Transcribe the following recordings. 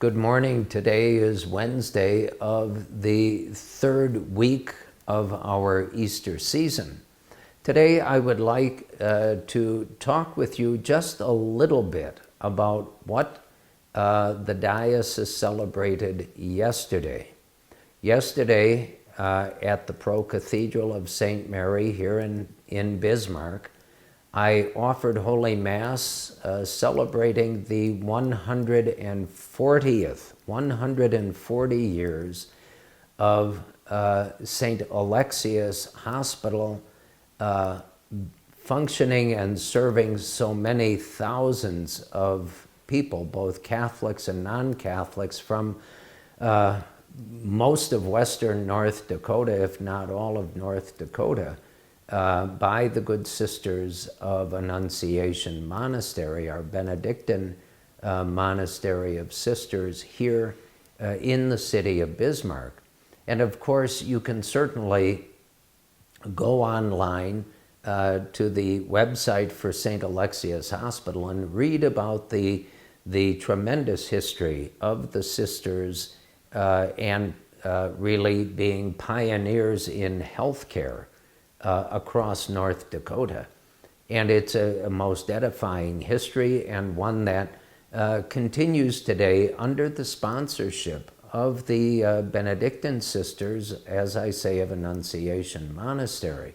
Good morning. Today is Wednesday of the third week of our Easter season. Today I would like to talk with you just a little bit about what the diocese celebrated yesterday. Yesterday at the Pro-Cathedral of St. Mary here in Bismarck, I offered Holy Mass celebrating the 140 years of St. Alexius Hospital functioning and serving so many thousands of people, both Catholics and non-Catholics, from most of western North Dakota, if not all of North Dakota, by the good sisters of Annunciation Monastery, our Benedictine monastery of sisters here in the city of Bismarck. And of course, you can certainly go online to the website for St. Alexius Hospital and read about the tremendous history of the sisters and really being pioneers in healthcare across North Dakota. And it's a most edifying history, and one that continues today under the sponsorship of the Benedictine sisters, as I say, of Annunciation Monastery.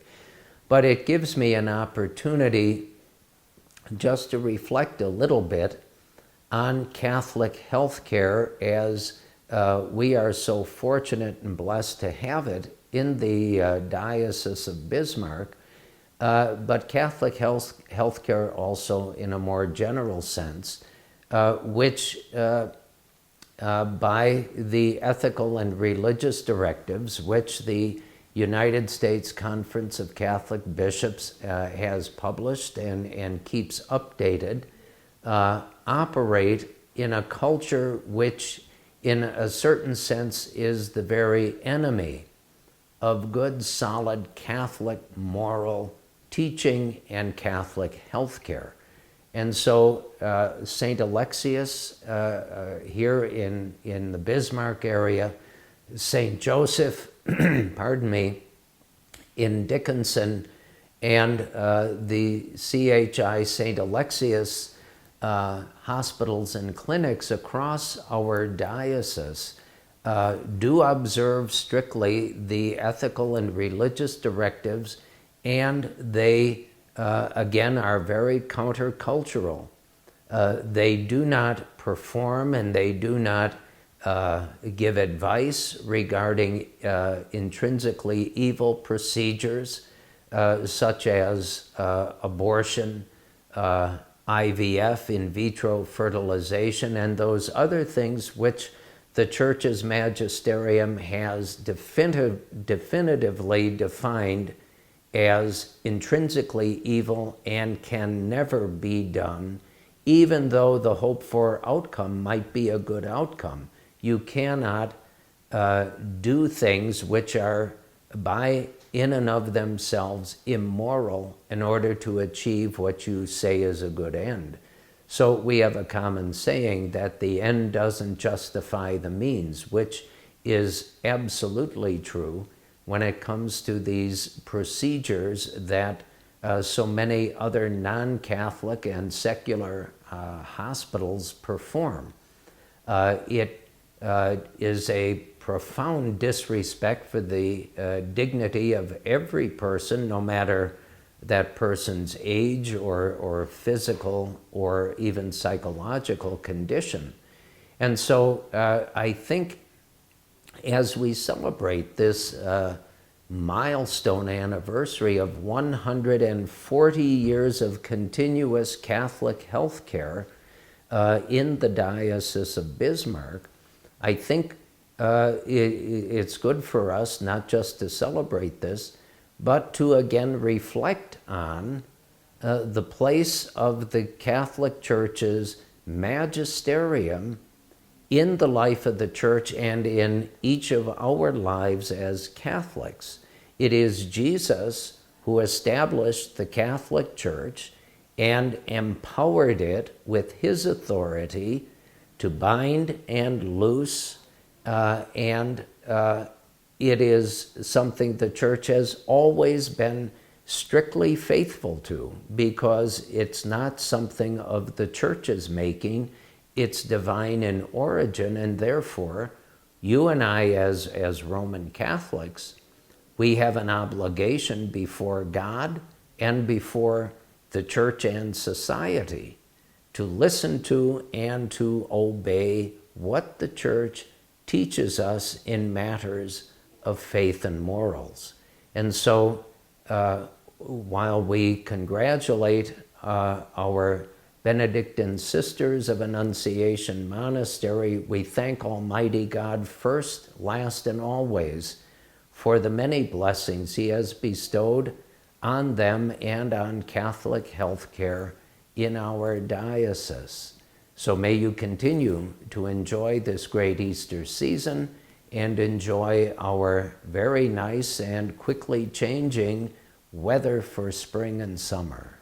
But it gives me an opportunity just to reflect a little bit on Catholic healthcare, as we are so fortunate and blessed to have it in the Diocese of Bismarck, but Catholic healthcare also in a more general sense, which by the ethical and religious directives, which the United States Conference of Catholic Bishops has published and keeps updated, operate in a culture which in a certain sense is the very enemy of good, solid Catholic moral teaching and Catholic healthcare. And so St. Alexius here in the Bismarck area, St. Joseph, pardon me, in Dickinson, and the CHI St. Alexius hospitals and clinics across our diocese do observe strictly the ethical and religious directives, and they, again, are very countercultural. They do not perform and they do not give advice regarding intrinsically evil procedures such as abortion, IVF, in vitro fertilization, and those other things which the Church's magisterium has definitively defined as intrinsically evil and can never be done, even though the hoped-for outcome might be a good outcome. You cannot do things which are in and of themselves immoral in order to achieve what you say is a good end. So we have a common saying that the end doesn't justify the means, which is absolutely true when it comes to these procedures that so many other non-Catholic and secular hospitals perform. It is a profound disrespect for the dignity of every person, no matter that person's age or physical or even psychological condition. And so I think as we celebrate this milestone anniversary of 140 years of continuous Catholic healthcare in the Diocese of Bismarck, I think it's good for us not just to celebrate this, but to again reflect on the place of the Catholic Church's magisterium in the life of the Church and in each of our lives as Catholics. It is Jesus who established the Catholic Church and empowered it with his authority to bind and loose, and it is something the Church has always been strictly faithful to, because it's not something of the Church's making, it's divine in origin, and therefore you and I as Roman Catholics, we have an obligation before God and before the Church and society to listen to and to obey what the Church teaches us in matters of faith and morals. And so while we congratulate our Benedictine sisters of Annunciation Monastery, we thank Almighty God first, last, and always for the many blessings He has bestowed on them and on Catholic health care in our diocese. So may you continue to enjoy this great Easter season and enjoy our very nice and quickly changing weather for spring and summer.